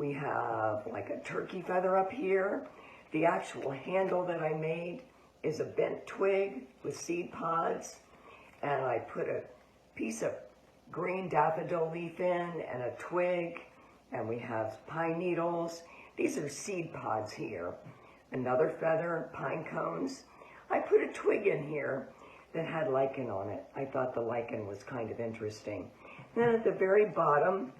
We have like a turkey feather up here. The actual handle that I made is a bent twig with seed pods, and I put a piece of green daffodil leaf in and a twig, and we have pine needles. These are seed pods here. Another feather, pine cones. I put a twig in here that had lichen on it. I thought the lichen was kind of interesting. And then at the very bottom,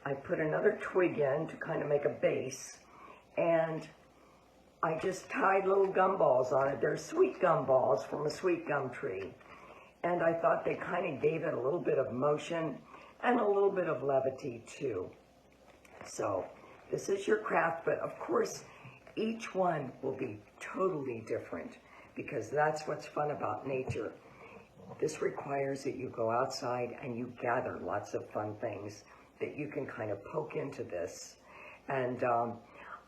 I put another twig in to kind of make a base, and I just tied little gumballs on it. They're sweet gumballs from a sweet gum tree. And I thought they kind of gave it a little bit of motion and a little bit of levity too. So this is your craft, but of course, each one will be totally different because that's what's fun about nature. This requires that you go outside and you gather lots of fun things that you can kind of poke into this. And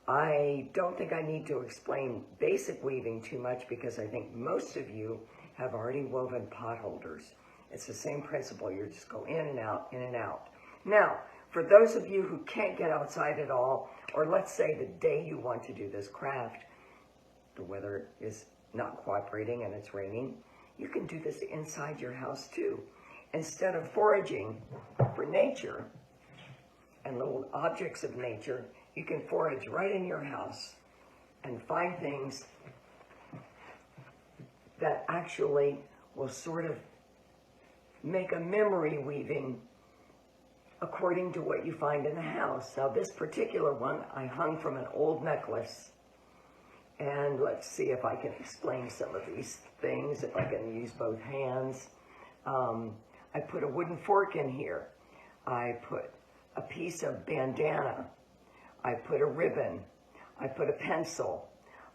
I don't think I need to explain basic weaving too much because I think most of you have already woven pot holders. It's the same principle. You just go in and out, in and out. Now, for those of you who can't get outside at all, or let's say the day you want to do this craft, the weather is not cooperating and it's raining, you can do this inside your house too. Instead of foraging for nature and little objects of nature, you can forage right in your house and find things that actually will sort of make a memory weaving according to what you find in the house. Now this particular one I hung from an old necklace, and let's see if I can explain some of these things, if I can use both hands. I put a wooden fork in here. I put a piece of bandana. I put a ribbon. I put a pencil.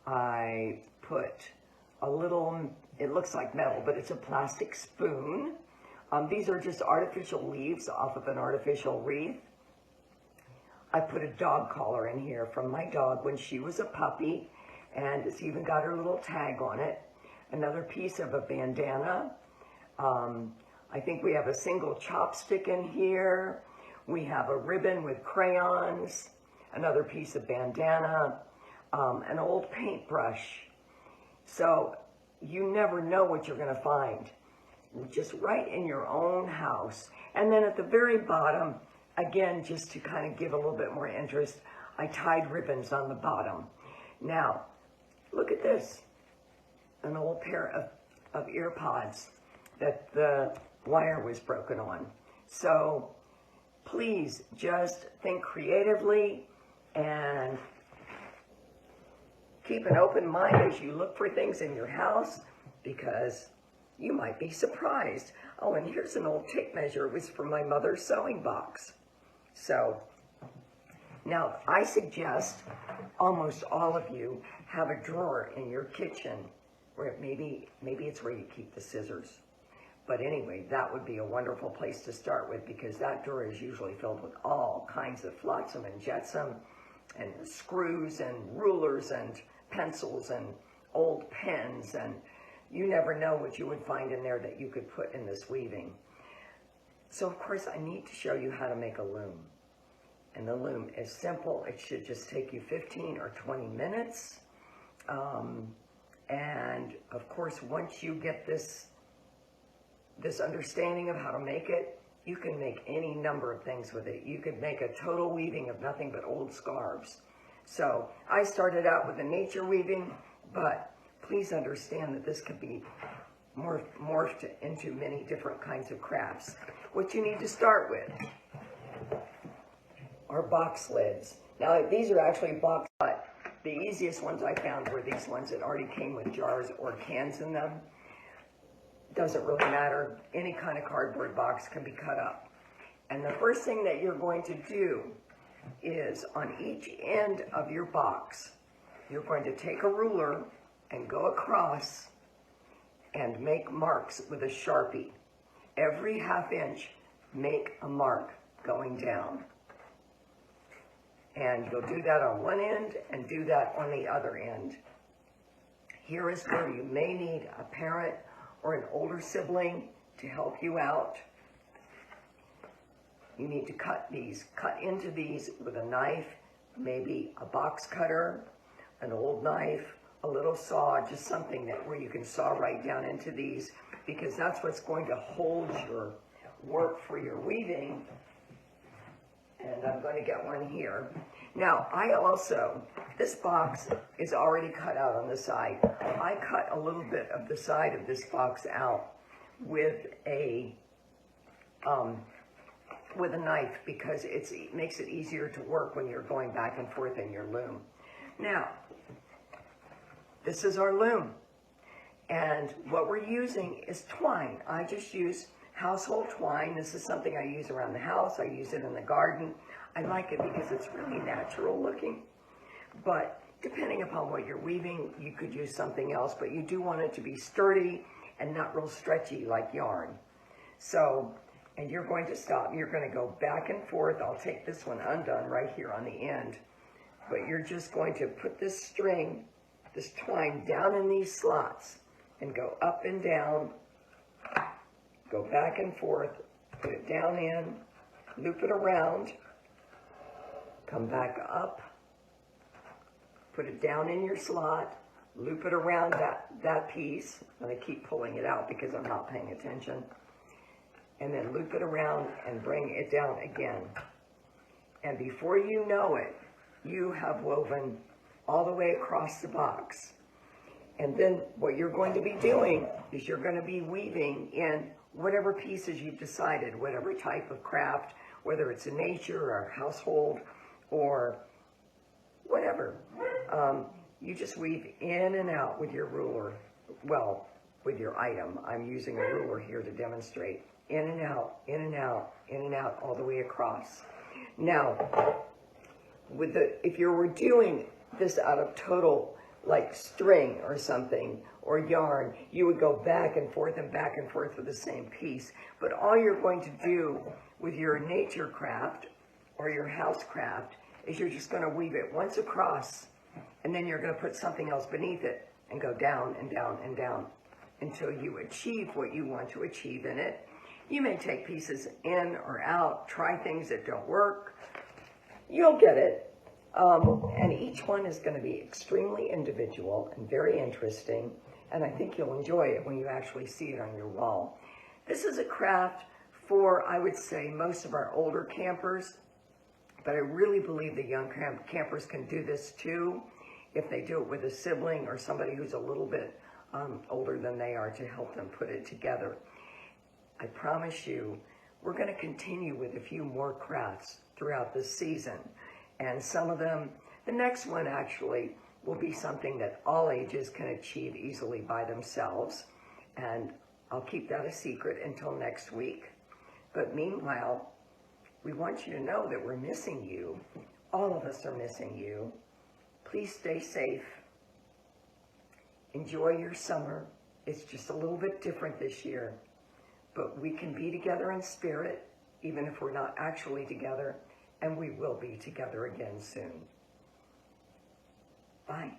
I put a little, it looks like metal, but it's a plastic spoon. These are just artificial leaves off of an artificial wreath. I put a dog collar in here from my dog when she was a puppy, and it's even got her little tag on it. Another piece of a bandana. I think we have a single chopstick in here. We have a ribbon with crayons, another piece of bandana, an old paintbrush. So you never know what you're going to find, just right in your own house. And then at the very bottom, again, just to kind of give a little bit more interest, I tied ribbons on the bottom. Now, look at this, an old pair of ear pods that the wire was broken on. So please just think creatively and keep an open mind as you look for things in your house, because you might be surprised. Oh, and here's an old tape measure. It was from my mother's sewing box. So now I suggest almost all of you have a drawer in your kitchen where maybe it's where you keep the scissors. But anyway, that would be a wonderful place to start with, because that drawer is usually filled with all kinds of flotsam and jetsam and screws and rulers and pencils and old pens, and you never know what you would find in there that you could put in this weaving. So of course I need to show you how to make a loom. And the loom is simple. It should just take you 15 or 20 minutes. And of course, once you get this understanding of how to make it, you can make any number of things with it. You could make a total weaving of nothing but old scarves. So I started out with the nature weaving, but please understand that this could be morphed into many different kinds of crafts. What you need to start with are box lids. Now these are actually box, but the easiest ones I found were these ones that already came with jars or cans in them. Doesn't really matter. Any kind of cardboard box can be cut up. And the first thing that you're going to do is on each end of your box, you're going to take a ruler and go across and make marks with a Sharpie. Every ½ inch, make a mark going down. And you'll do that on one end and do that on the other end. Here is where you may need a parent or an older sibling to help you out. You need to cut into these with a knife maybe a box cutter, an old knife, a little saw, just something that where you can saw right down into these, because that's what's going to hold your work for your weaving. And I'm going to get one here. Now, this box is already cut out on the side. I cut a little bit of the side of this box out with a knife, because it makes it easier to work when you're going back and forth in your loom. Now, this is our loom. And what we're using is twine. I just use household twine. This is something I use around the house. I use it in the garden. I like it because it's really natural looking. But depending upon what you're weaving, you could use something else, but you do want it to be sturdy and not real stretchy like yarn. So, and you're going to stop. You're going to go back and forth. I'll take this one undone right here on the end. But you're just going to put this string, this twine down in these slots and go up and down, go back and forth, put it down in, loop it around, come back up, put it down in your slot, loop it around that piece, and I keep pulling it out because I'm not paying attention, and then loop it around and bring it down again. And before you know it, you have woven all the way across the box. And then what you're going to be doing is you're going to be weaving in whatever pieces you've decided, whatever type of craft, whether it's a nature or household or whatever. You just weave in and out with your ruler, well, with your item. I'm using a ruler here to demonstrate. In and out, in and out, in and out, all the way across. Now, if you were doing this out of total like string or something, or yarn, you would go back and forth with the same piece. But all you're going to do with your nature craft or your house craft is you're just going to weave it once across, and then you're going to put something else beneath it and go down and down and down until you achieve what you want to achieve in it. You may take pieces in or out, try things that don't work. You'll get it. And each one is going to be extremely individual and very interesting, and I think you'll enjoy it when you actually see it on your wall. This is a craft for, I would say, most of our older campers, but I really believe the young campers can do this too, if they do it with a sibling or somebody who's a little bit older than they are to help them put it together. I promise you, we're going to continue with a few more crafts throughout this season. And some of them, the next one actually will be something that all ages can achieve easily by themselves. And I'll keep that a secret until next week. But meanwhile, we want you to know that we're missing you. All of us are missing you. Please stay safe. Enjoy your summer. It's just a little bit different this year. But we can be together in spirit, even if we're not actually together. And we will be together again soon. Bye.